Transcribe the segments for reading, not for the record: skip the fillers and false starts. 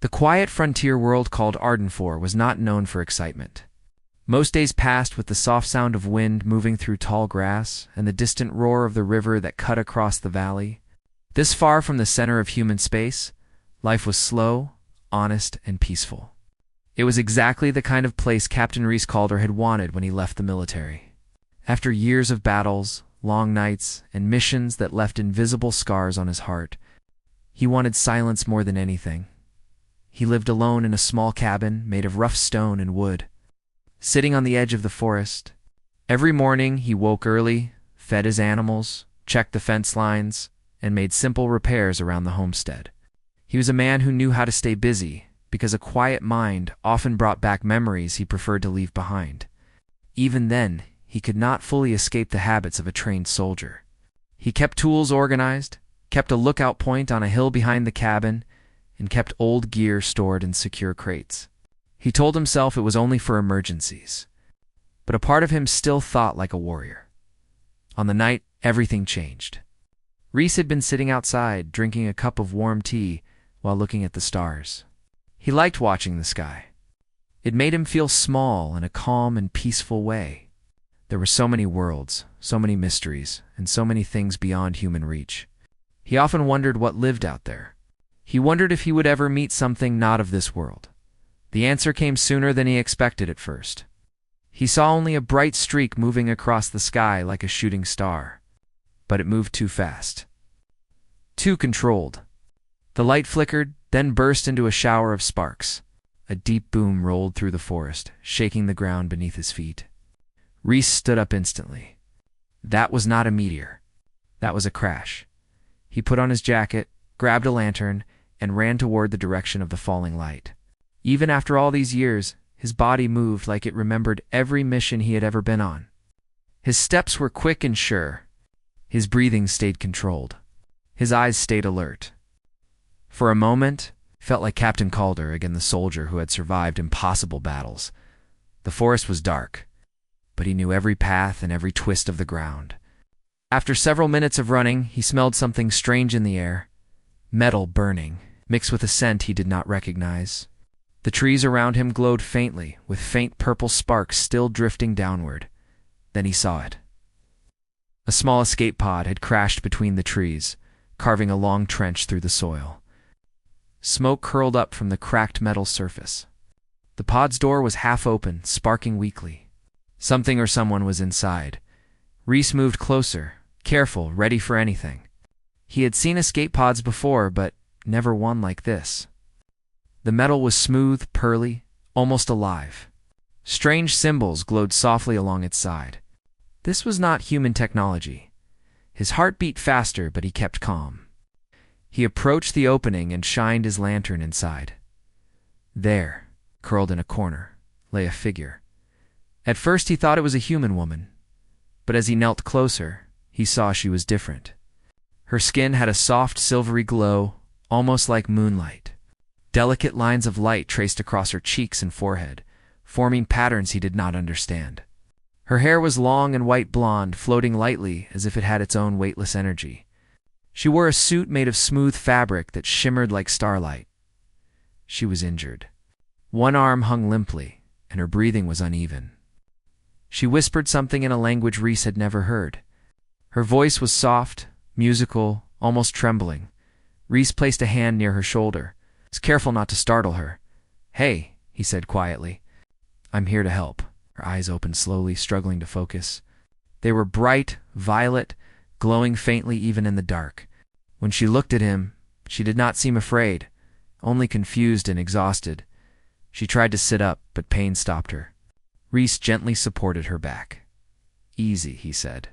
The quiet frontier world called Ardenfor was not known for excitement. Most days passed with the soft sound of wind moving through tall grass and the distant roar of the river that cut across the valley. This far from the center of human space, life was slow, honest, and peaceful. It was exactly the kind of place Captain Rhys Calder had wanted when he left the military. After years of battles, long nights, and missions that left invisible scars on his heart, he wanted silence more than anything. He lived alone in a small cabin made of rough stone and wood, sitting on the edge of the forest. Every morning he woke early, fed his animals, checked the fence lines, and made simple repairs around the homestead. He was a man who knew how to stay busy, because a quiet mind often brought back memories he preferred to leave behind. Even then, he could not fully escape the habits of a trained soldier. He kept tools organized, kept a lookout point on a hill behind the cabin, and kept old gear stored in secure crates. He told himself it was only for emergencies, but a part of him still thought like a warrior. On the night, everything changed. Rhys had been sitting outside, drinking a cup of warm tea while looking at the stars. He liked watching the sky. It made him feel small in a calm and peaceful way. There were so many worlds, so many mysteries, and so many things beyond human reach. He often wondered what lived out there. He wondered if he would ever meet something not of this world. The answer came sooner than he expected at first. He saw only a bright streak moving across the sky like a shooting star. But it moved too fast. Too controlled. The light flickered, then burst into a shower of sparks. A deep boom rolled through the forest, shaking the ground beneath his feet. Rhys stood up instantly. That was not a meteor. That was a crash. He put on his jacket, grabbed a lantern, and ran toward the direction of the falling light. Even after all these years, his body moved like it remembered every mission he had ever been on. His steps were quick and sure. His breathing stayed controlled. His eyes stayed alert. For a moment, it felt like Captain Calder again, the soldier who had survived impossible battles. The forest was dark, but he knew every path and every twist of the ground. After several minutes of running, he smelled something strange in the air. Metal burning, mixed with a scent he did not recognize. The trees around him glowed faintly, with faint purple sparks still drifting downward. Then he saw it. A small escape pod had crashed between the trees, carving a long trench through the soil. Smoke curled up from the cracked metal surface. The pod's door was half open, sparking weakly. Something or someone was inside. Rhys moved closer, careful, ready for anything. He had seen escape pods before, but never one like this. The metal was smooth, pearly, almost alive. Strange symbols glowed softly along its side. This was not human technology. His heart beat faster, but he kept calm. He approached the opening and shined his lantern inside. There, curled in a corner, lay a figure. At first he thought it was a human woman, but as he knelt closer, he saw she was different. Her skin had a soft, silvery glow, almost like moonlight. Delicate lines of light traced across her cheeks and forehead, forming patterns he did not understand. Her hair was long and white blonde, floating lightly as if it had its own weightless energy. She wore a suit made of smooth fabric that shimmered like starlight. She was injured. One arm hung limply, and her breathing was uneven. She whispered something in a language Rhys had never heard. Her voice was soft, musical, almost trembling. Rhys placed a hand near her shoulder. He was careful not to startle her. "Hey," he said quietly. "I'm here to help." Her eyes opened slowly, struggling to focus. They were bright, violet, glowing faintly even in the dark. When she looked at him, she did not seem afraid, only confused and exhausted. She tried to sit up, but pain stopped her. Rhys gently supported her back. "Easy," he said.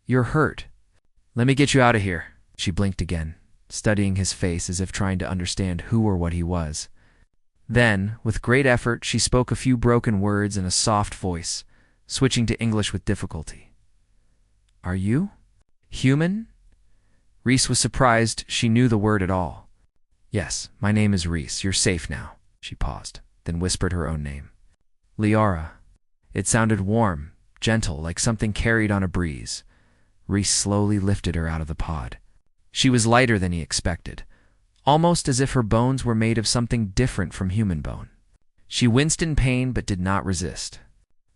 "You're hurt. Let me get you out of here." She blinked again, studying his face as if trying to understand who or what he was. Then, with great effort, she spoke a few broken words in a soft voice, switching to English with difficulty. "Are you human?" Rhys was surprised she knew the word at all. "Yes, my name is Rhys. You're safe now." She paused, then whispered her own name. "Liara." It sounded warm, gentle, like something carried on a breeze. Rhys slowly lifted her out of the pod. She was lighter than he expected, almost as if her bones were made of something different from human bone. She winced in pain but did not resist.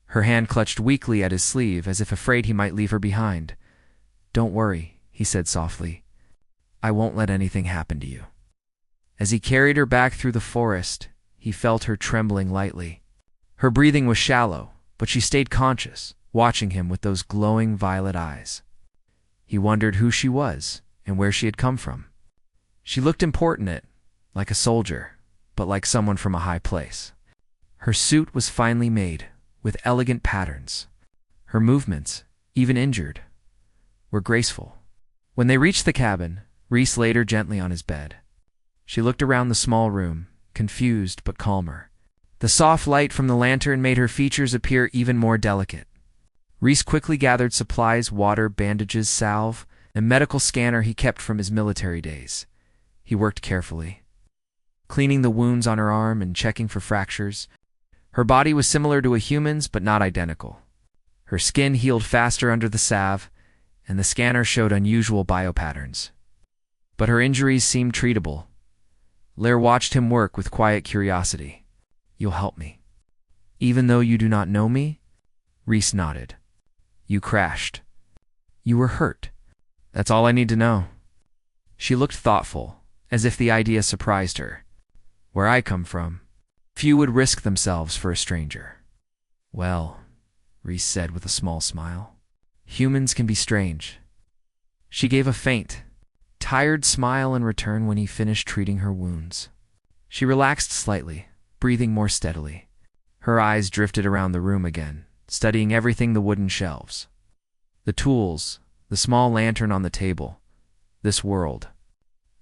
Her hand clutched weakly at his sleeve as if afraid he might leave her behind. "Don't worry," he said softly. "I won't let anything happen to you." As he carried her back through the forest, he felt her trembling lightly. Her breathing was shallow, but she stayed conscious, watching him with those glowing violet eyes. He wondered who she was and where she had come from. She looked important, like a soldier, but like someone from a high place. Her suit was finely made, with elegant patterns. Her movements, even injured, were graceful. When they reached the cabin, Rhys laid her gently on his bed. She looked around the small room, confused but calmer. The soft light from the lantern made her features appear even more delicate. Rhys quickly gathered supplies, water, bandages, salve, and a medical scanner he kept from his military days. He worked carefully, cleaning the wounds on her arm and checking for fractures. Her body was similar to a human's, but not identical. Her skin healed faster under the salve, and the scanner showed unusual biopatterns. But her injuries seemed treatable. Lair watched him work with quiet curiosity. "You'll help me, even though you do not know me?" Rhys nodded. "You crashed. You were hurt. That's all I need to know." She looked thoughtful, as if the idea surprised her. "Where I come from, few would risk themselves for a stranger." "Well," Rhys said with a small smile, "humans can be strange." She gave a faint, tired smile in return when he finished treating her wounds. She relaxed slightly, breathing more steadily. Her eyes drifted around the room again, studying everything: the wooden shelves, the tools, the small lantern on the table. "This world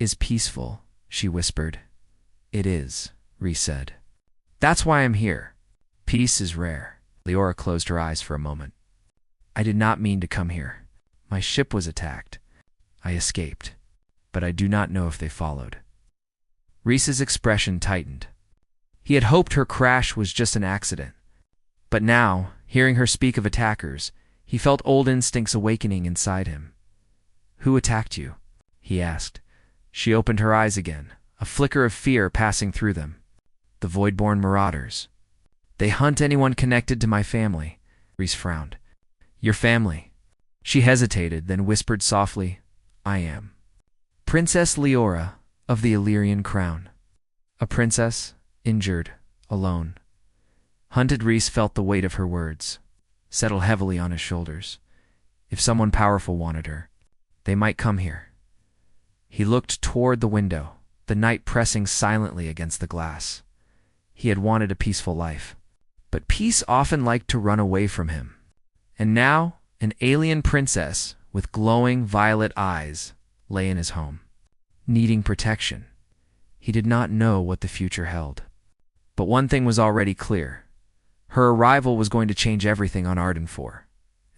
is peaceful," she whispered. "It is," Rhys said. "That's why I'm here. Peace is rare." Leora closed her eyes for a moment. "I did not mean to come here. My ship was attacked. I escaped, but I do not know if they followed." Rhys's expression tightened. He had hoped her crash was just an accident. But now, hearing her speak of attackers, he felt old instincts awakening inside him. "Who attacked you?" he asked. She opened her eyes again, a flicker of fear passing through them. "The Voidborn marauders. They hunt anyone connected to my family." Rhys frowned. "Your family?" She hesitated, then whispered softly, "I am Princess Leora of the Illyrian Crown." A princess, injured, alone. Hunted. Rhys felt the weight of her words settle heavily on his shoulders. If someone powerful wanted her, they might come here. He looked toward the window, the night pressing silently against the glass. He had wanted a peaceful life, but peace often liked to run away from him. And now, an alien princess with glowing violet eyes lay in his home, needing protection. He did not know what the future held. But one thing was already clear. Her arrival was going to change everything on Ardenfor,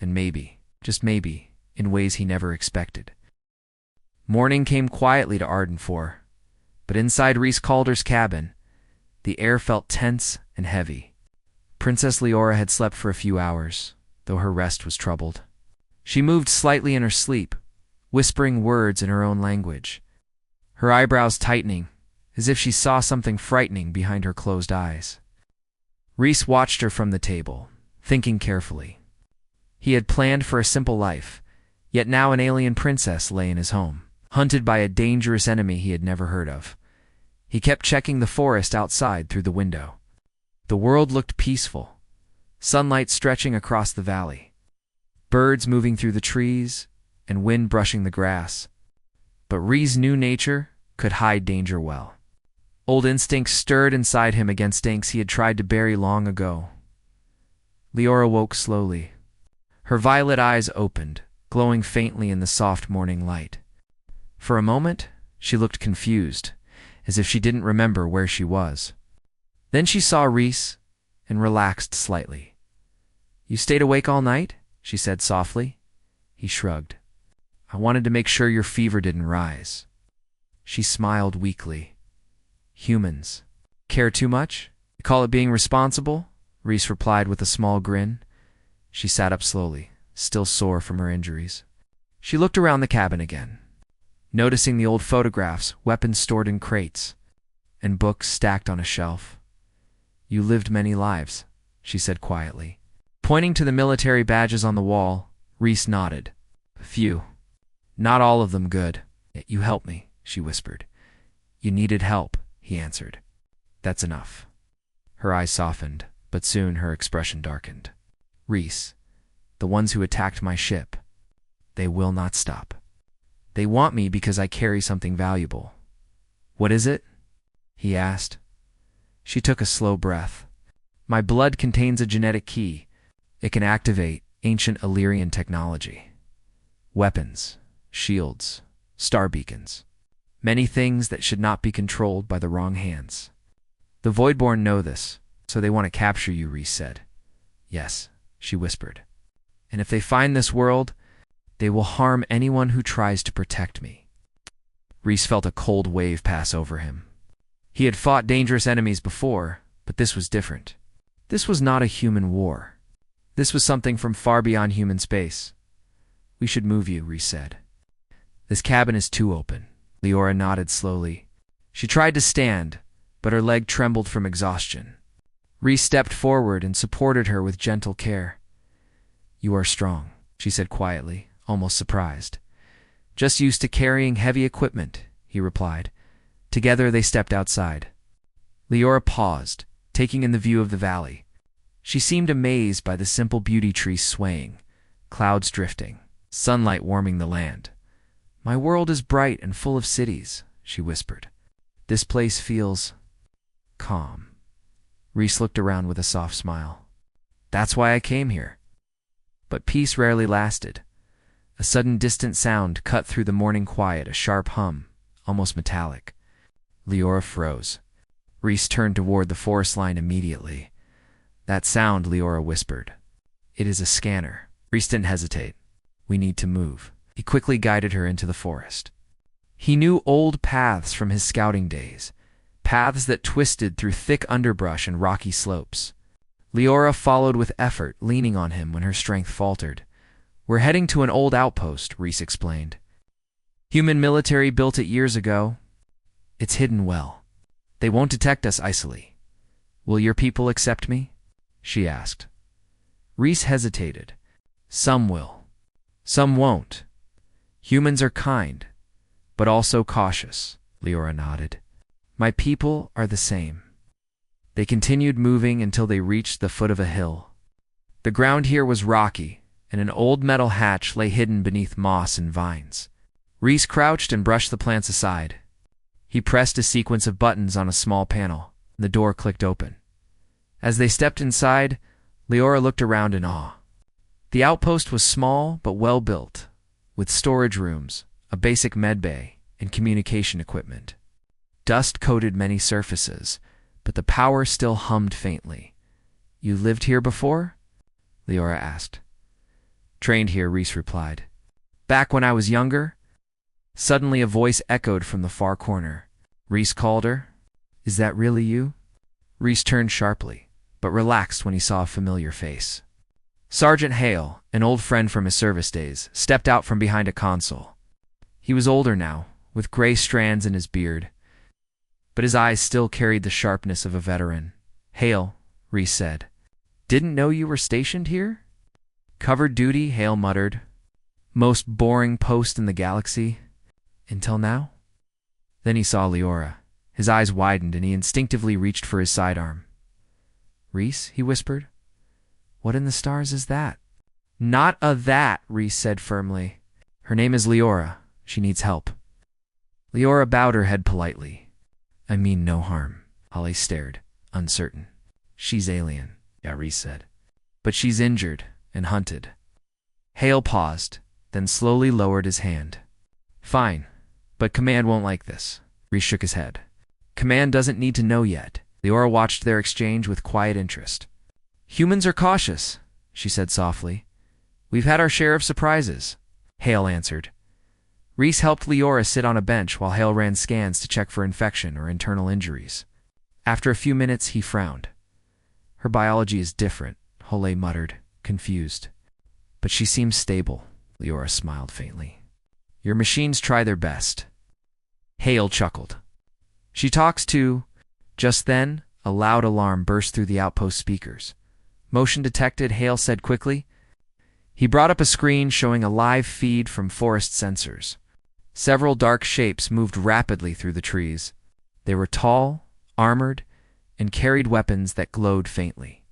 and maybe, just maybe, in ways he never expected. Morning came quietly to Ardenfor, but inside Rhys Calder's cabin, the air felt tense and heavy. Princess Leora had slept for a few hours, though her rest was troubled. She moved slightly in her sleep, whispering words in her own language, her eyebrows tightening, as if she saw something frightening behind her closed eyes. Rhys watched her from the table, thinking carefully. He had planned for a simple life, yet now an alien princess lay in his home, hunted by a dangerous enemy he had never heard of. He kept checking the forest outside through the window. The world looked peaceful, sunlight stretching across the valley, birds moving through the trees, and wind brushing the grass. But Rhys knew nature could hide danger well. Old instincts stirred inside him against instincts he had tried to bury long ago. Leora woke slowly. Her violet eyes opened, glowing faintly in the soft morning light. For a moment, she looked confused, as if she didn't remember where she was. Then she saw Rhys and relaxed slightly. "You stayed awake all night?" she said softly. He shrugged. "I wanted to make sure your fever didn't rise." She smiled weakly. "Humans care too much? You call it being responsible?" Rhys replied with a small grin. She sat up slowly, still sore from her injuries. She looked around the cabin again. noticing the old photographs, weapons stored in crates, and books stacked on a shelf. "You lived many lives," she said quietly. Pointing to the military badges on the wall, Reese nodded. "A few. Not all of them good. Yet you helped me," she whispered. "You needed help," he answered. "That's enough." Her eyes softened, but soon her expression darkened. "Reese, the ones who attacked my ship, they will not stop. They want me because I carry something valuable." "What is it?" he asked. She took a slow breath. "My blood contains a genetic key. It can activate ancient Illyrian technology. Weapons, shields, star beacons. Many things that should not be controlled by the wrong hands. The Voidborn know this, so they want to capture you," Reese said. "Yes," she whispered. "And if they find this world, they will harm anyone who tries to protect me." Reese felt a cold wave pass over him. He had fought dangerous enemies before, but this was different. This was not a human war. This was something from far beyond human space. "We should move you," Reese said. "This cabin is too open." Leora nodded slowly. She tried to stand, but her leg trembled from exhaustion. Reese stepped forward and supported her with gentle care. "You are strong," she said quietly, almost surprised. "Just used to carrying heavy equipment," he replied. Together they stepped outside. Leora paused, taking in the view of the valley. She seemed amazed by the simple beauty trees swaying, clouds drifting, sunlight warming the land. "My world is bright and full of cities," she whispered. "This place feels calm." Reese looked around with a soft smile. "That's why I came here." But peace rarely lasted. A sudden distant sound cut through the morning quiet, a sharp hum, almost metallic. Leora froze. Reese turned toward the forest line immediately. "That sound," Leora whispered. "It is a scanner." Reese didn't hesitate. "We need to move." He quickly guided her into the forest. He knew old paths from his scouting days, paths that twisted through thick underbrush and rocky slopes. Leora followed with effort, leaning on him when her strength faltered. "We're heading to an old outpost," Reese explained. "Human military built it years ago. It's hidden well. They won't detect us easily." "Will your people accept me?" she asked. Reese hesitated. "Some will. Some won't. Humans are kind, but also cautious," Leora nodded. "My people are the same." They continued moving until they reached the foot of a hill. The ground here was rocky, and an old metal hatch lay hidden beneath moss and vines. Reese crouched and brushed the plants aside. He pressed a sequence of buttons on a small panel, and the door clicked open. As they stepped inside, Leora looked around in awe. The outpost was small but well built, with storage rooms, a basic med bay, and communication equipment. Dust coated many surfaces, but the power still hummed faintly. "You lived here before?" Leora asked. "Trained here," Reese replied. "Back when I was younger?" Suddenly a voice echoed from the far corner. Reese called her. "Is that really you?" Reese turned sharply, but relaxed when he saw a familiar face. Sergeant Hale, an old friend from his service days, stepped out from behind a console. He was older now, with gray strands in his beard, but his eyes still carried the sharpness of a veteran. "Hale," Reese said. "Didn't know you were stationed here?" "Covered duty," Hale muttered. "Most boring post in the galaxy. Until now?" Then he saw Leora. His eyes widened and he instinctively reached for his sidearm. "Reese," he whispered. "What in the stars is that?" "Not a that," Reese said firmly. "Her name is Leora. She needs help." Leora bowed her head politely. "I mean no harm." Holly stared, uncertain. "She's alien," Reese said. "But she's injured and hunted." Hale paused, then slowly lowered his hand. "Fine, but Command won't like this." Reese shook his head. "Command doesn't need to know yet." Leora watched their exchange with quiet interest. "Humans are cautious," she said softly. "We've had our share of surprises," Hale answered. Reese helped Leora sit on a bench while Hale ran scans to check for infection or internal injuries. After a few minutes, he frowned. "Her biology is different," Hole muttered, confused. "But she seems stable," Leora smiled faintly. Your machines try their best. Hale chuckled. She talks to... Just then, a loud alarm burst through the outpost speakers. Motion detected, Hale said quickly. He brought up a screen showing a live feed from forest sensors. Several dark shapes moved rapidly through the trees. They were tall, armored, and carried weapons that glowed faintly.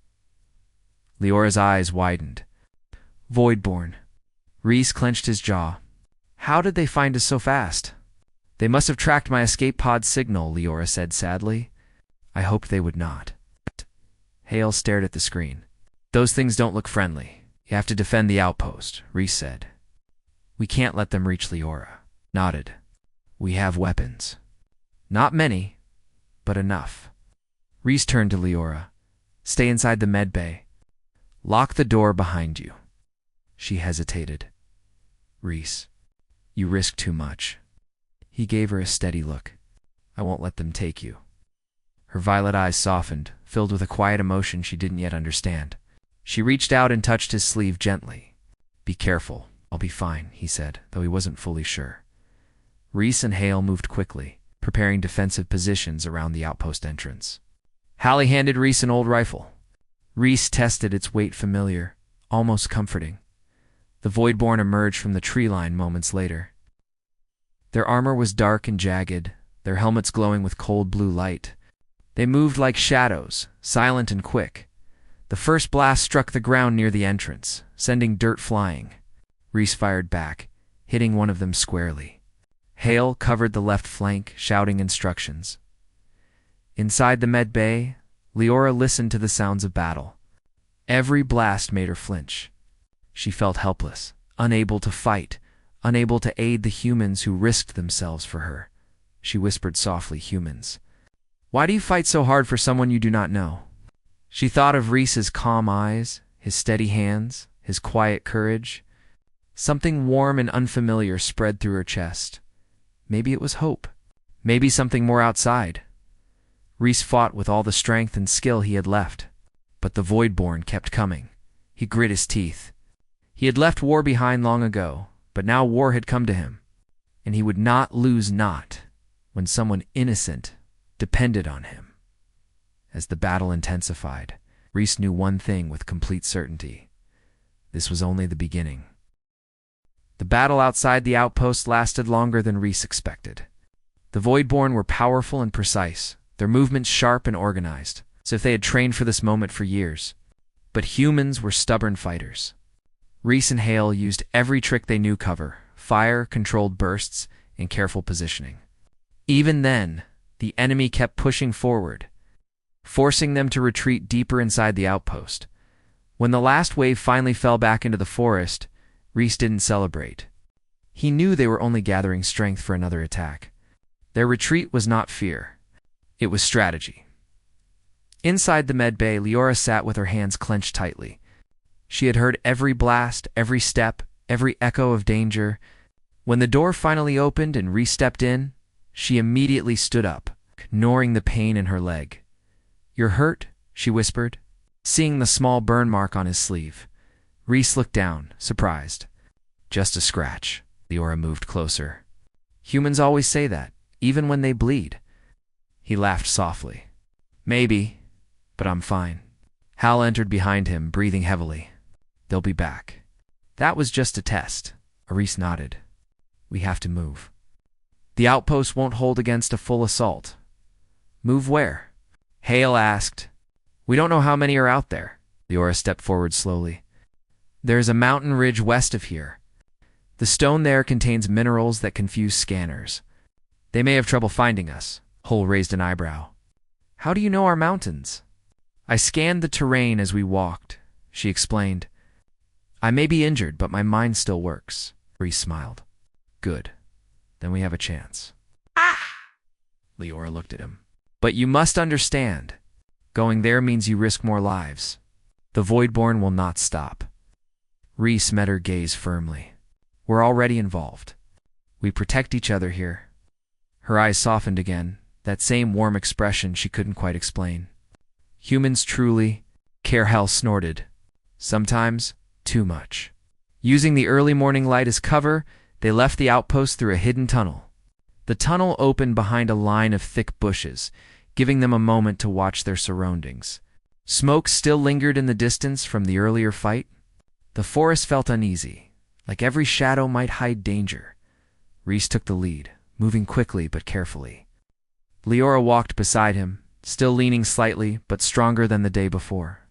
Leora's eyes widened. Voidborn. Rhys clenched his jaw. How did they find us so fast? They must have tracked my escape pod signal, Leora said sadly. I hoped they would not. Hale stared at the screen. Those things don't look friendly. You have to defend the outpost, Rhys said. We can't let them reach Leora. Nodded. We have weapons. Not many, but enough. Rhys turned to Leora. Stay inside the med bay. Lock the door behind you. She hesitated. Rhys, you risk too much. He gave her a steady look. I won't let them take you. Her violet eyes softened, filled with a quiet emotion she didn't yet understand. She reached out and touched his sleeve gently. Be careful. I'll be fine, he said, though he wasn't fully sure. Rhys and Hale moved quickly, preparing defensive positions around the outpost entrance. Hallie handed Rhys an old rifle. Rhys tested its weight familiar, almost comforting. The Voidborn emerged from the tree line moments later. Their armor was dark and jagged, their helmets glowing with cold blue light. They moved like shadows, silent and quick. The first blast struck the ground near the entrance, sending dirt flying. Rhys fired back, hitting one of them squarely. Hale covered the left flank, shouting instructions. Inside the med bay, Leora listened to the sounds of battle. Every blast made her flinch. She felt helpless, unable to fight, unable to aid the humans who risked themselves for her. She whispered softly, humans. Why do you fight so hard for someone you do not know? She thought of Rhys's calm eyes, his steady hands, his quiet courage. Something warm and unfamiliar spread through her chest. Maybe it was hope. Maybe something more outside. Rhys fought with all the strength and skill he had left. But the Voidborn kept coming. He grit his teeth. He had left war behind long ago, but now war had come to him. And he would not lose when someone innocent depended on him. As the battle intensified, Rhys knew one thing with complete certainty. This was only the beginning. The battle outside the outpost lasted longer than Rhys expected. The Voidborn were powerful and precise, their movements sharp and organized, as if they had trained for this moment for years. But humans were stubborn fighters. Rhys and Hale used every trick they knew cover, fire, controlled bursts, and careful positioning. Even then, the enemy kept pushing forward, forcing them to retreat deeper inside the outpost. When the last wave finally fell back into the forest, Rhys didn't celebrate. He knew they were only gathering strength for another attack. Their retreat was not fear. It was strategy. Inside the med bay, Leora sat with her hands clenched tightly. She had heard every blast, every step, every echo of danger. When the door finally opened and Rhys stepped in, she immediately stood up, ignoring the pain in her leg. You're hurt? She whispered, seeing the small burn mark on his sleeve. Rhys looked down, surprised. Just a scratch. Leora moved closer. Humans always say that, even when they bleed. He laughed softly. Maybe, but I'm fine. Hal entered behind him, breathing heavily. They'll be back. That was just a test. Rhys nodded. We have to move. The outpost won't hold against a full assault. Move where? Hale asked. We don't know how many are out there. Leora stepped forward slowly. There's a mountain ridge west of here. The stone there contains minerals that confuse scanners. They may have trouble finding us. Hull raised an eyebrow. How do you know our mountains? I scanned the terrain as we walked, she explained. I may be injured, but my mind still works. Rhys smiled. Good. Then we have a chance. Ah! Leora looked at him. But you must understand. Going there means you risk more lives. The Voidborn will not stop. Rhys met her gaze firmly. We're already involved. We protect each other here. Her eyes softened again, that same warm expression she couldn't quite explain. Humans truly care. Hal snorted. Sometimes, too much. Using the early morning light as cover, They left the outpost through a hidden tunnel. The tunnel opened behind a line of thick bushes, giving them a moment to watch their surroundings. Smoke still lingered in the distance from the earlier fight. The forest felt uneasy, like every shadow might hide danger. Rhys took the lead, moving quickly but carefully. Leora walked beside him, still leaning slightly but stronger than the day before.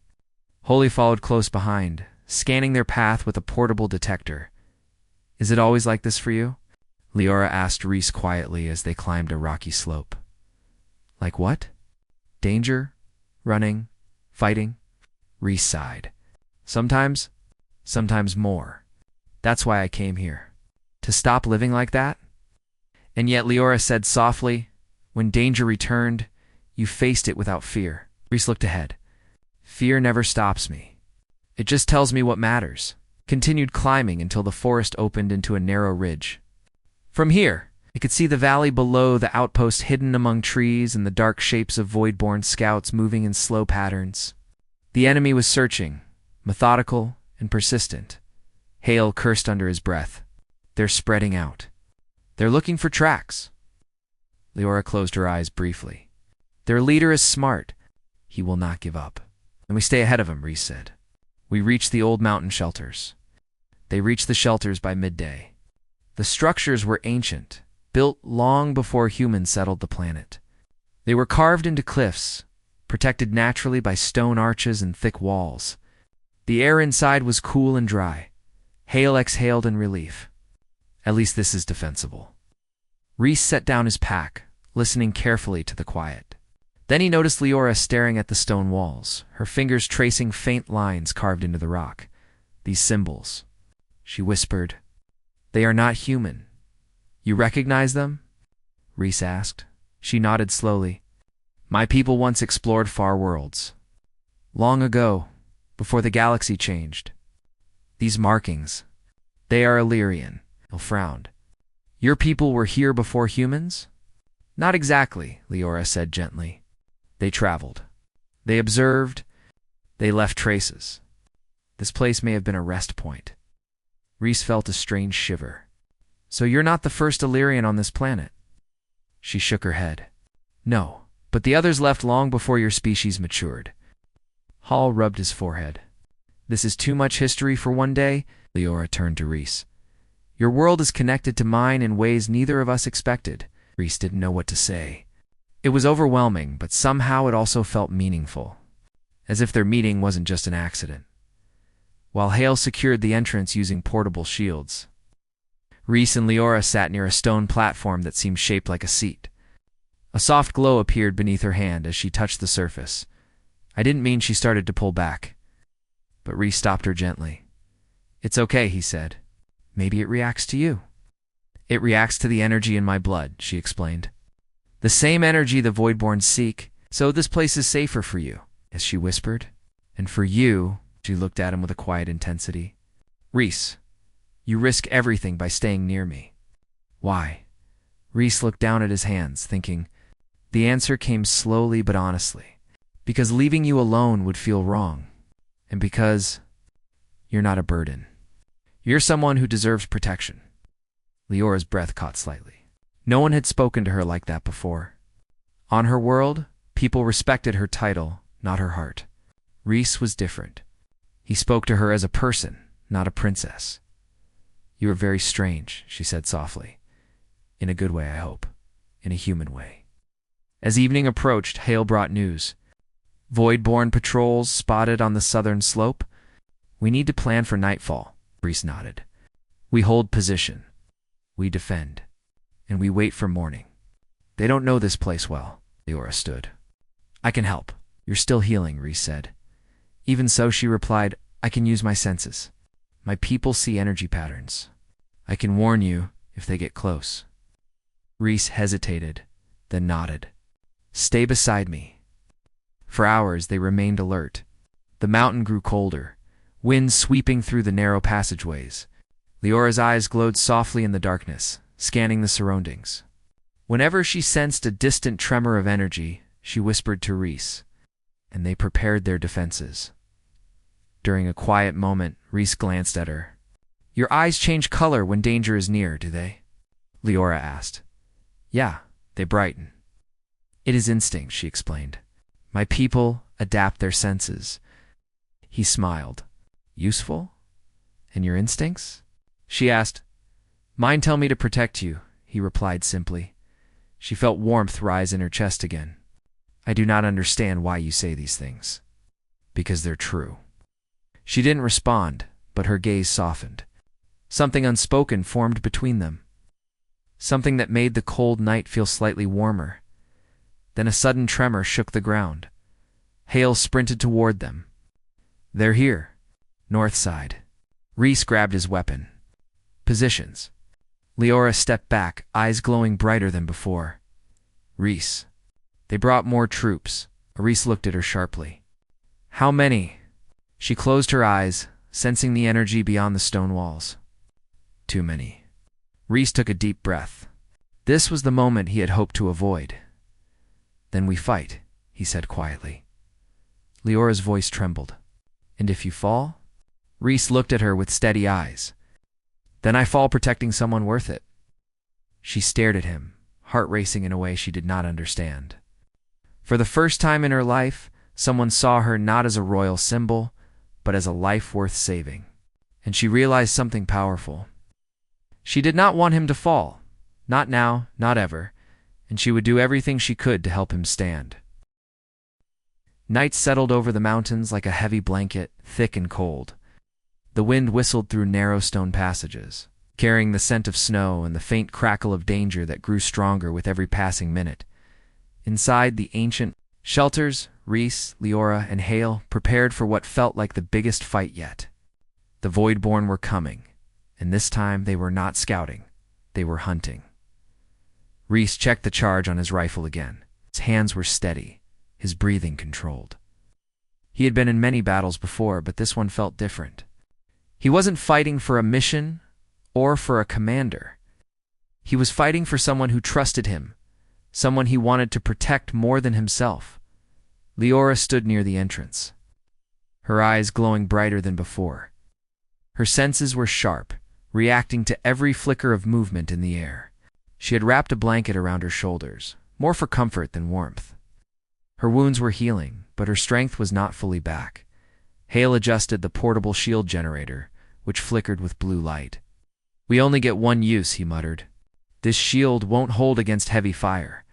Holy followed close behind, scanning their path with a portable detector. "Is it always like this for you?" Leora asked Rhys quietly as they climbed a rocky slope. "Like what?" "Danger, running, fighting." Rhys sighed. Sometimes more. That's why I came here. To stop living like that?" And yet Leora said softly, "When danger returned, you faced it without fear." Rhys looked ahead. "Fear never stops me. It just tells me what matters." Continued climbing until the forest opened into a narrow ridge. From here, they could see the valley below the outpost hidden among trees and the dark shapes of void-born scouts moving in slow patterns. The enemy was searching, methodical and persistent. Hale cursed under his breath. "They're spreading out. They're looking for tracks." Leora closed her eyes briefly. "Their leader is smart. He will not give up." "And we stay ahead of him," Rhys said. We reached the old mountain shelters. They reached the shelters by midday. The structures were ancient, built long before humans settled the planet. They were carved into cliffs, protected naturally by stone arches and thick walls. The air inside was cool and dry. Hale exhaled in relief. "At least this is defensible." Rhys set down his pack, listening carefully to the quiet. Then he noticed Leora staring at the stone walls, her fingers tracing faint lines carved into the rock. "These symbols," she whispered. "They are not human. You recognize them?" Rhys asked. She nodded slowly. "My people once explored far worlds. Long ago, before the galaxy changed. These markings, they are Illyrian." He frowned. "Your people were here before humans?" "Not exactly," Leora said gently. "They traveled. They observed. They left traces. This place may have been a rest point." Rhys felt a strange shiver. "So you're not the first Illyrian on this planet?" She shook her head. "No, but the others left long before your species matured." Hall rubbed his forehead. "This is too much history for one day." Leora turned to Rhys. "Your world is connected to mine in ways neither of us expected." Rhys didn't know what to say. It was overwhelming, but somehow it also felt meaningful, as if their meeting wasn't just an accident. While Hale secured the entrance using portable shields, Rhys and Leora sat near a stone platform that seemed shaped like a seat. A soft glow appeared beneath her hand as she touched the surface. I didn't mean she started to pull back, but Rhys stopped her gently. "It's okay," he said. "Maybe it reacts to you." "It reacts to the energy in my blood," she explained. "The same energy the Voidborn seek, so this place is safer for you," as she whispered. "And for you," she looked at him with a quiet intensity. "Rhys, you risk everything by staying near me." "Why?" Rhys looked down at his hands, thinking. The answer came slowly but honestly. "Because leaving you alone would feel wrong. And because you're not a burden. You're someone who deserves protection." Leora's breath caught slightly. No one had spoken to her like that before. On her world, people respected her title, not her heart. Rhys was different. He spoke to her as a person, not a princess. "You are very strange," she said softly. "In a good way, I hope. In a human way." As evening approached, Hale brought news. "Voidborn patrols spotted on the southern slope. We need to plan for nightfall." Rhys nodded. "We hold position. We defend. And we wait for morning. They don't know this place well." Leora stood. "I can help." "You're still healing," Rhys said. "Even so," she replied, "I can use my senses. My people see energy patterns. I can warn you if they get close." Rhys hesitated, then nodded. "Stay beside me." For hours they remained alert. The mountain grew colder, wind sweeping through the narrow passageways. Leora's eyes glowed softly in the darkness, scanning the surroundings. Whenever she sensed a distant tremor of energy, she whispered to Rhys, and they prepared their defenses. During a quiet moment, Rhys glanced at her. Your eyes change color when danger is near, do they? Leora asked. Yeah, they brighten. It is instinct, she explained. My people adapt their senses. He smiled. Useful? And your instincts? She asked. Mine tell me to protect you, he replied simply. She felt warmth rise in her chest again. I do not understand why you say these things. Because they're true. She didn't respond, but her gaze softened. Something unspoken formed between them. Something that made the cold night feel slightly warmer. Then a sudden tremor shook the ground. Hale sprinted toward them. They're here. North side. Rhys grabbed his weapon. Positions. Leora stepped back, eyes glowing brighter than before. Rhys. They brought more troops. Rhys looked at her sharply. How many? She closed her eyes, sensing the energy beyond the stone walls. Too many. Rhys took a deep breath. This was the moment he had hoped to avoid. Then we fight, he said quietly. Leora's voice trembled. And if you fall? Rhys looked at her with steady eyes. Then I fall protecting someone worth it. She stared at him, heart racing in a way she did not understand. For the first time in her life, someone saw her not as a royal symbol, but as a life worth saving. And she realized something powerful. She did not want him to fall. Not now, not ever. And she would do everything she could to help him stand. Night settled over the mountains like a heavy blanket, thick and cold. The wind whistled through narrow stone passages, carrying the scent of snow and the faint crackle of danger that grew stronger with every passing minute. Inside the ancient shelters, Rhys, Leora, and Hale prepared for what felt like the biggest fight yet. The Voidborn were coming, and this time they were not scouting, they were hunting. Rhys checked the charge on his rifle again. His hands were steady, his breathing controlled. He had been in many battles before, but this one felt different. He wasn't fighting for a mission or for a commander. He was fighting for someone who trusted him, someone he wanted to protect more than himself. Leora stood near the entrance, her eyes glowing brighter than before. Her senses were sharp, reacting to every flicker of movement in the air. She had wrapped a blanket around her shoulders, more for comfort than warmth. Her wounds were healing, but her strength was not fully back. Hale adjusted the portable shield generator, which flickered with blue light. We only get one use, he muttered. This shield won't hold against heavy fire.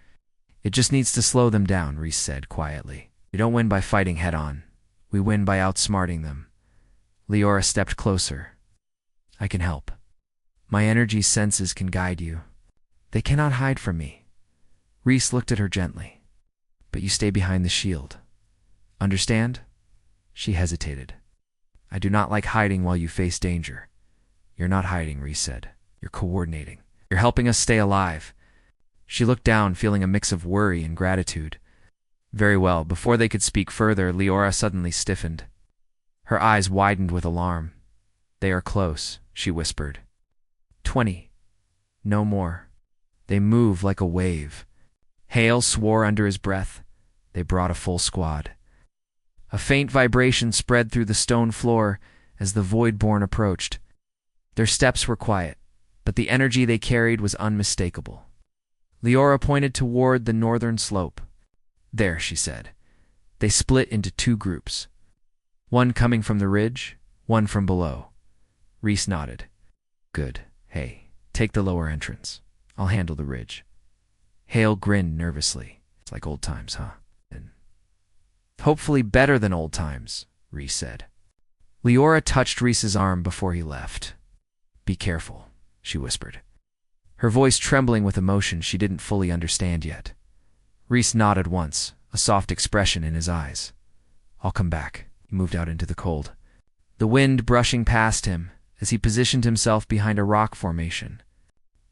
It just needs to slow them down, Rhys said quietly. We don't win by fighting head-on. We win by outsmarting them. Leora stepped closer. I can help. My energy senses can guide you. They cannot hide from me. Rhys looked at her gently. But you stay behind the shield. Understand? She hesitated. I do not like hiding while you face danger. You're not hiding, Rhys said. You're coordinating. You're helping us stay alive. She looked down, feeling a mix of worry and gratitude. Very well. Before they could speak further, Leora suddenly stiffened. Her eyes widened with alarm. They are close, she whispered. 20. No more. They move like a wave. Hale swore under his breath. They brought a full squad. A faint vibration spread through the stone floor as the Voidborn approached. Their steps were quiet, but the energy they carried was unmistakable. Leora pointed toward the northern slope. There, she said. They split into two groups. One coming from the ridge, one from below. Rhys nodded. Good. Hey, take the lower entrance. I'll handle the ridge. Hale grinned nervously. It's like old times, huh? Hopefully better than old times, Rhys said. Leora touched Rhys's arm before he left. Be careful, she whispered, her voice trembling with emotion she didn't fully understand yet. Rhys nodded once, a soft expression in his eyes. I'll come back. He moved out into the cold, the wind brushing past him as he positioned himself behind a rock formation.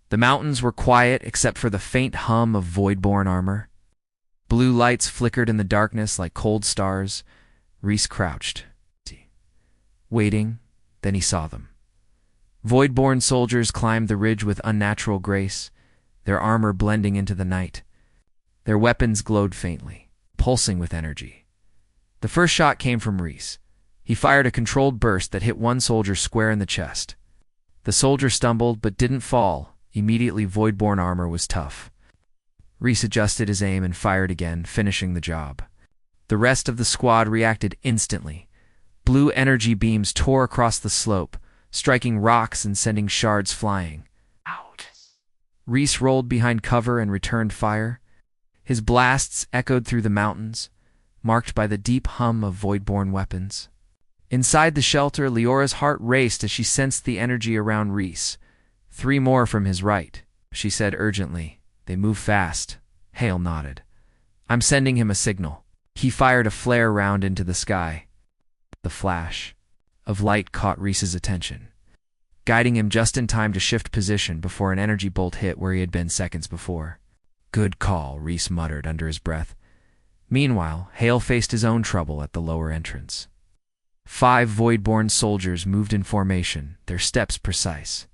The mountains were quiet except for the faint hum of Voidborn armor. Blue lights flickered in the darkness like cold stars. Rhys crouched, waiting, then he saw them. Voidborn soldiers climbed the ridge with unnatural grace, their armor blending into the night. Their weapons glowed faintly, pulsing with energy. The first shot came from Rhys. He fired a controlled burst that hit one soldier square in the chest. The soldier stumbled but didn't fall. Immediately, voidborn armor was tough. Reese adjusted his aim and fired again, finishing the job. The rest of the squad reacted instantly. Blue energy beams tore across the slope, striking rocks and sending shards flying. Out. Reese rolled behind cover and returned fire. His blasts echoed through the mountains, marked by the deep hum of voidborn weapons. Inside the shelter, Leora's heart raced as she sensed the energy around Reese. 3 more from his right, she said urgently. They move fast. Hale nodded. I'm sending him a signal. He fired a flare round into the sky. The flash of light caught Reese's attention, guiding him just in time to shift position before an energy bolt hit where he had been seconds before. Good call, Reese muttered under his breath. Meanwhile, Hale faced his own trouble at the lower entrance. 5 voidborn soldiers moved in formation, their steps precise.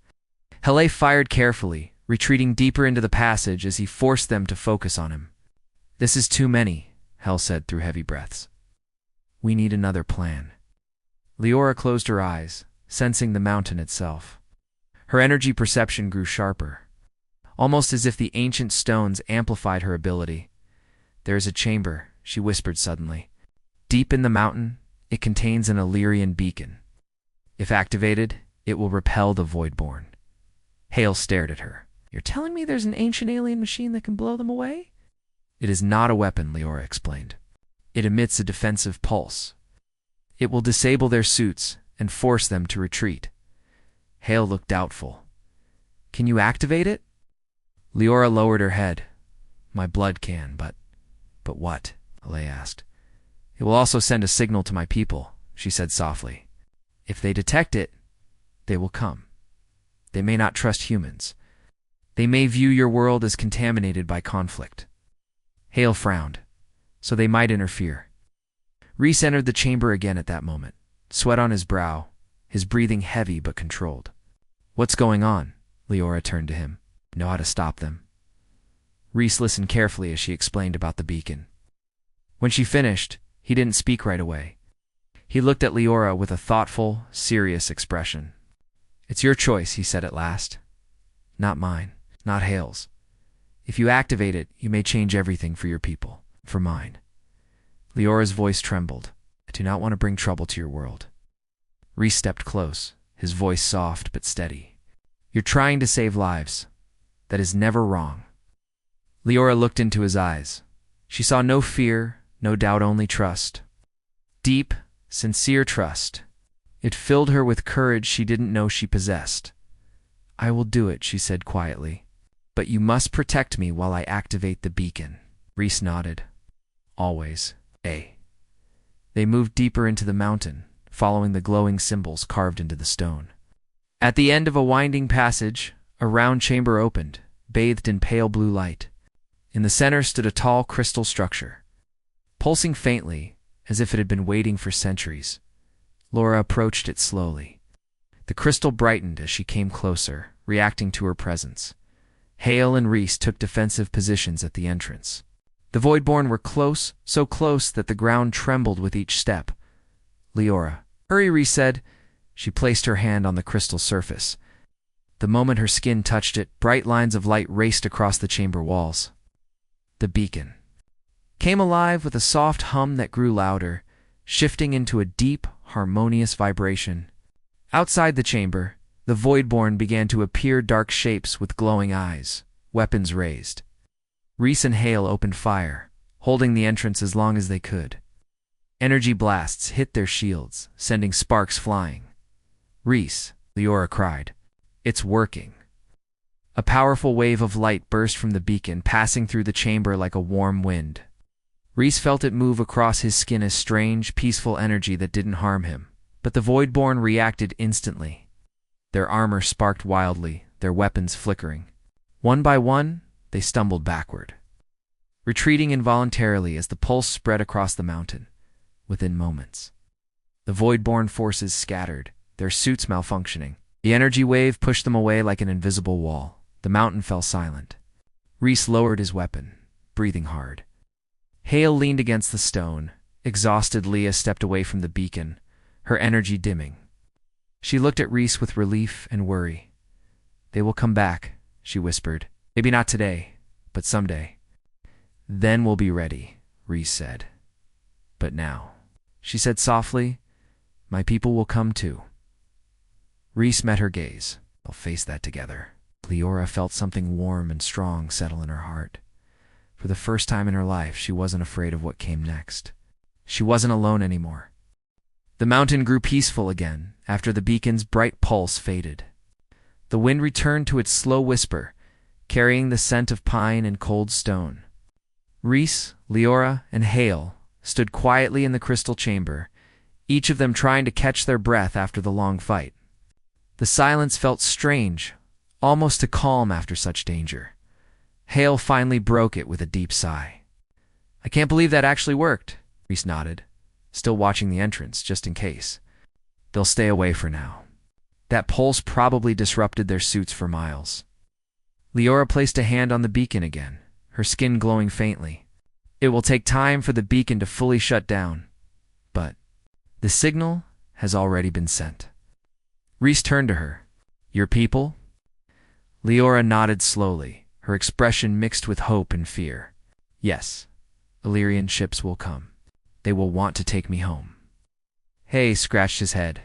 Hale fired carefully, retreating deeper into the passage as he forced them to focus on him. This is too many, Hale said through heavy breaths. We need another plan. Leora closed her eyes, sensing the mountain itself. Her energy perception grew sharper, almost as if the ancient stones amplified her ability. There is a chamber, she whispered suddenly. Deep in the mountain, it contains an Illyrian beacon. If activated, it will repel the voidborn. Hale stared at her. You're telling me there's an ancient alien machine that can blow them away? It is not a weapon, Leora explained. It emits a defensive pulse. It will disable their suits and force them to retreat. Hale looked doubtful. Can you activate it? Leora lowered her head. My blood can, but what? Hale asked. It will also send a signal to my people, she said softly. If they detect it, they will come. They may not trust humans. They may view your world as contaminated by conflict. Hale frowned. So they might interfere. Reese entered the chamber again at that moment, sweat on his brow, his breathing heavy but controlled. What's going on? Leora turned to him. Know how to stop them. Reese listened carefully as she explained about the beacon. When she finished, he didn't speak right away. He looked at Leora with a thoughtful, serious expression. It's your choice, he said at last. Not mine, not Hale's. If you activate it, you may change everything for your people, for mine. Leora's voice trembled. I do not want to bring trouble to your world. Reese stepped close, his voice soft but steady. You're trying to save lives. That is never wrong. Leora looked into his eyes. She saw no fear, no doubt, only trust. Deep, sincere trust. It filled her with courage she didn't know she possessed. I will do it, she said quietly. But you must protect me while I activate the beacon. Reese nodded. Always. They moved deeper into the mountain, following the glowing symbols carved into the stone. At the end of a winding passage, a round chamber opened, bathed in pale blue light. In the center stood a tall crystal structure, pulsing faintly, as if it had been waiting for centuries. Leora approached it slowly. The crystal brightened as she came closer, reacting to her presence. Hale and Reese took defensive positions at the entrance. The Voidborn were close, so close that the ground trembled with each step. Leora, hurry, Reese said. She placed her hand on the crystal surface. The moment her skin touched it, bright lines of light raced across the chamber walls. The beacon came alive with a soft hum that grew louder, shifting into a deep, harmonious vibration. Outside the chamber, the Voidborn began to appear, dark shapes with glowing eyes, weapons raised. Reese and Hale opened fire, holding the entrance as long as they could. Energy blasts hit their shields, sending sparks flying. Reese, Leora cried. It's working. A powerful wave of light burst from the beacon, passing through the chamber like a warm wind. Reese felt it move across his skin as strange, peaceful energy that didn't harm him. But the Voidborn reacted instantly. Their armor sparked wildly, their weapons flickering. One by one, they stumbled backward, retreating involuntarily as the pulse spread across the mountain. Within moments, the Voidborn forces scattered, their suits malfunctioning. The energy wave pushed them away like an invisible wall. The mountain fell silent. Reese lowered his weapon, breathing hard. Hale leaned against the stone. Exhausted, Leah stepped away from the beacon, her energy dimming. She looked at Rhys with relief and worry. "They will come back," she whispered. "Maybe not today, but someday." "Then we'll be ready," Rhys said. "But now," she said softly, "my people will come too." Rhys met her gaze. "They'll face that together." Leora felt something warm and strong settle in her heart. For the first time in her life, she wasn't afraid of what came next. She wasn't alone anymore. The mountain grew peaceful again after the beacon's bright pulse faded. The wind returned to its slow whisper, carrying the scent of pine and cold stone. Rhys, Leora, and Hale stood quietly in the crystal chamber, each of them trying to catch their breath after the long fight. The silence felt strange, almost too calm after such danger. Hale finally broke it with a deep sigh. "I can't believe that actually worked," Rhys nodded, still watching the entrance, just in case. "They'll stay away for now. That pulse probably disrupted their suits for miles." Leora placed a hand on the beacon again, her skin glowing faintly. "It will take time for the beacon to fully shut down, but the signal has already been sent." Rhys turned to her. "Your people?" Leora nodded slowly, her expression mixed with hope and fear. "Yes, Illyrian ships will come. They will want to take me home." Hay scratched his head.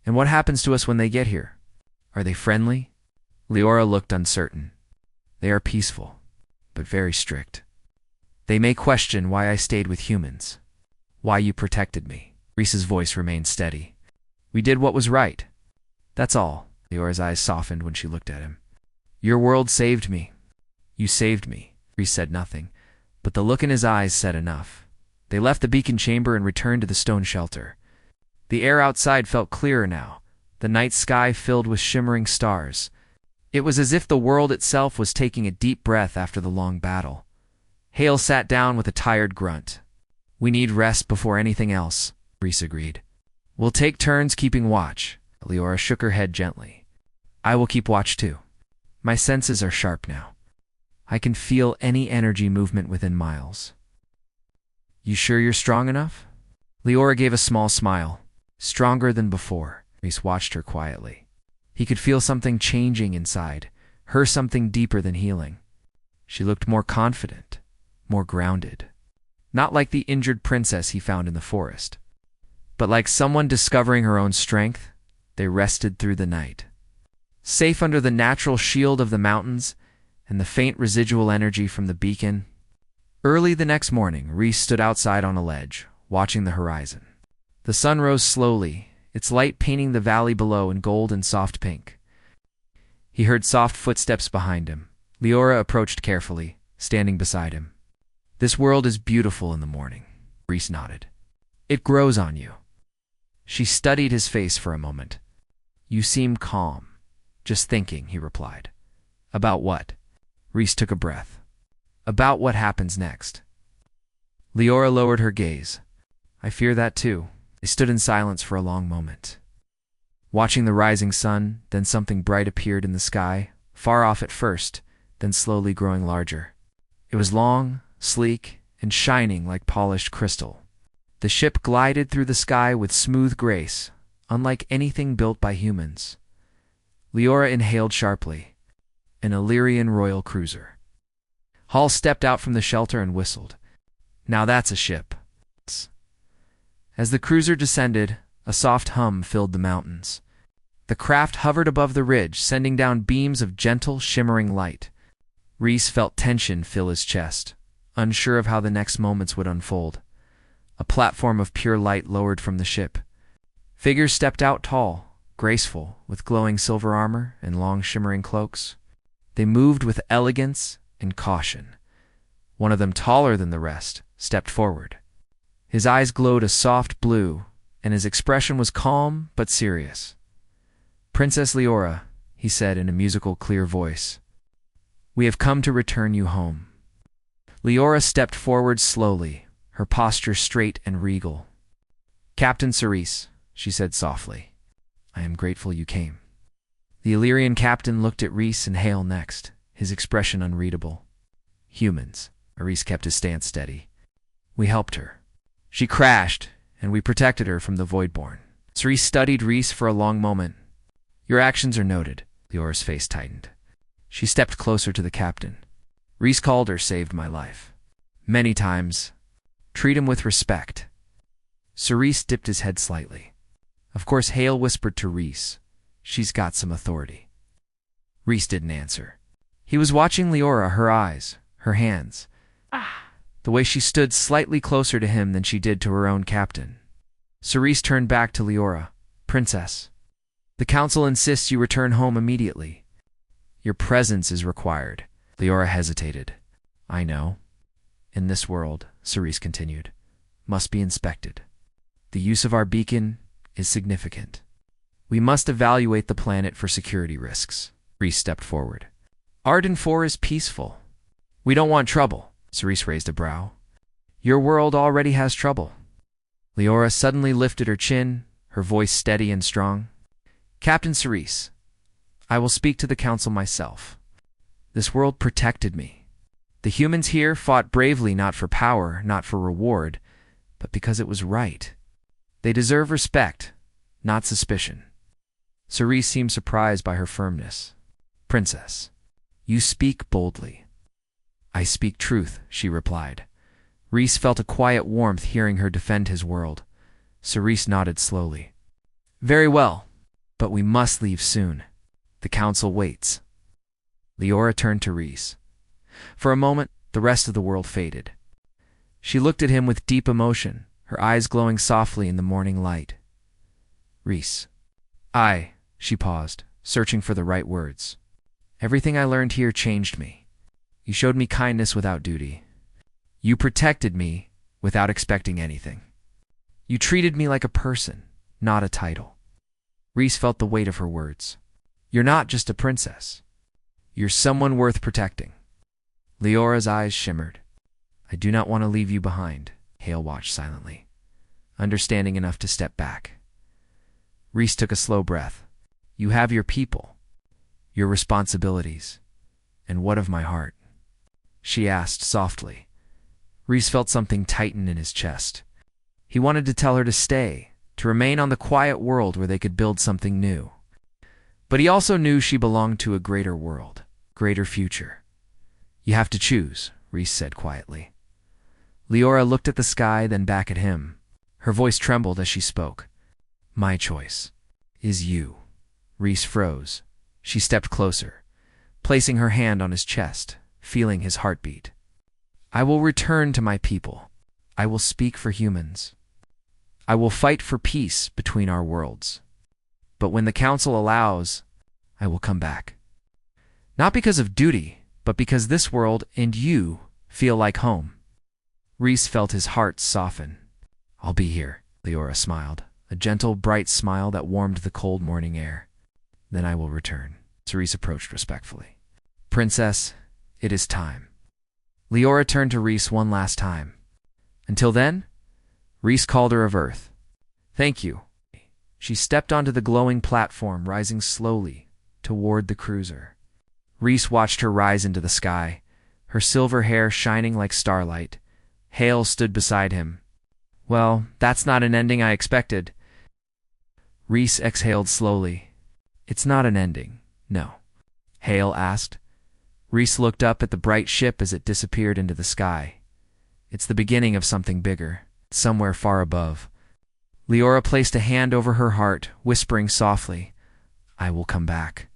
"And what happens to us when they get here? Are they friendly?" Leora looked uncertain. "They are peaceful, but very strict. They may question why I stayed with humans, why you protected me." Rhys's voice remained steady. "We did what was right. That's all." Leora's eyes softened when she looked at him. "Your world saved me. You saved me." Rhys said nothing, but the look in his eyes said enough. They left the beacon chamber and returned to the stone shelter. The air outside felt clearer now, the night sky filled with shimmering stars. It was as if the world itself was taking a deep breath after the long battle. Hale sat down with a tired grunt. "We need rest before anything else," Rhys agreed. "We'll take turns keeping watch." Leora shook her head gently. "I will keep watch too. My senses are sharp now. I can feel any energy movement within miles." "You sure you're strong enough?" Leora gave a small smile. "Stronger than before." Rhys watched her quietly. He could feel something changing inside, her something deeper than healing. She looked more confident, more grounded. Not like the injured princess he found in the forest, but like someone discovering her own strength. They rested through the night, safe under the natural shield of the mountains and the faint residual energy from the beacon. Early the next morning, Rhys stood outside on a ledge, watching the horizon. The sun rose slowly, its light painting the valley below in gold and soft pink. He heard soft footsteps behind him. Leora approached carefully, standing beside him. "This world is beautiful in the morning," Rhys nodded. "It grows on you." She studied his face for a moment. "You seem calm." "Just thinking," he replied. "About what?" Rhys took a breath. "About what happens next." Leora lowered her gaze. "I fear that too." They stood in silence for a long moment, watching the rising sun. Then something bright appeared in the sky, far off at first, then slowly growing larger. It was long, sleek, and shining like polished crystal. The ship glided through the sky with smooth grace, unlike anything built by humans. Leora inhaled sharply. An Illyrian royal cruiser. Hall stepped out from the shelter and whistled. "Now that's a ship." As the cruiser descended, a soft hum filled the mountains. The craft hovered above the ridge, sending down beams of gentle, shimmering light. Rhys felt tension fill his chest, unsure of how the next moments would unfold. A platform of pure light lowered from the ship. Figures stepped out tall, graceful, with glowing silver armor and long shimmering cloaks. They moved with elegance and caution. One of them, taller than the rest, stepped forward. His eyes glowed a soft blue, and his expression was calm but serious. "Princess Leora," he said in a musical, clear voice, "we have come to return you home." Leora stepped forward slowly, her posture straight and regal. "Captain Cerise," she said softly, "I am grateful you came." The Illyrian captain looked at Rhys and Hale next, his expression unreadable. "Humans." Rhys kept his stance steady. "We helped her. She crashed, and we protected her from the Voidborn. Cerise studied Reese for a long moment. Your actions are noted. Leora's face tightened. She stepped closer to the captain. Reese Calder saved my life. Many times. Treat him with respect. Cerise dipped his head slightly. Of course, Hale whispered to Reese. She's got some authority. Reese didn't answer. He was watching Leora, her eyes, her hands. The way she stood slightly closer to him than she did to her own captain. Cerise turned back to Leora. Princess, the council insists you return home immediately. Your presence is required. Leora hesitated. I know. In this world, Cerise continued, must be inspected. The use of our beacon is significant. We must evaluate the planet for security risks. Cerise stepped forward. Arden 4 is peaceful. We don't want trouble. Cerise raised a brow. Your world already has trouble. Leora suddenly lifted her chin, her voice steady and strong. Captain Cerise, I will speak to the council myself. This world protected me. The humans here fought bravely not for power, not for reward, but because it was right. They deserve respect, not suspicion. Cerise seemed surprised by her firmness. Princess, you speak boldly. I speak truth, she replied. Reese felt a quiet warmth hearing her defend his world. Cerise nodded slowly. Very well, but we must leave soon. The council waits. Leora turned to Reese. For a moment, the rest of the world faded. She looked at him with deep emotion, her eyes glowing softly in the morning light. Reese. She paused, searching for the right words. Everything I learned here changed me. You showed me kindness without duty. You protected me without expecting anything. You treated me like a person, not a title. Reese felt the weight of her words. You're not just a princess. You're someone worth protecting. Leora's eyes shimmered. I do not want to leave you behind. Hale watched silently, understanding enough to step back. Reese took a slow breath. You have your people, your responsibilities, and what of my heart? She asked softly. Reese felt something tighten in his chest. He wanted to tell her to stay, to remain on the quiet world where they could build something new. But he also knew she belonged to a greater world, greater future. You have to choose, Reese said quietly. Leora looked at the sky, then back at him. Her voice trembled as she spoke. My choice is you. Reese froze. She stepped closer, placing her hand on his chest, feeling his heartbeat. I will return to my people. I will speak for humans. I will fight for peace between our worlds. But when the council allows, I will come back. Not because of duty, but because this world and you feel like home. Reese felt his heart soften. I'll be here, Leora smiled, a gentle, bright smile that warmed the cold morning air. Then I will return. Cerise approached respectfully. Princess, it is time. Leora turned to Reese one last time. Until then, Reese called her of Earth. Thank you. She stepped onto the glowing platform, rising slowly toward the cruiser. Reese watched her rise into the sky, her silver hair shining like starlight. Hale stood beside him. Well, that's not an ending I expected. Reese exhaled slowly. It's not an ending, no. Hale asked. Reese looked up at the bright ship as it disappeared into the sky. It's the beginning of something bigger, somewhere far above. Leora placed a hand over her heart, whispering softly, I will come back.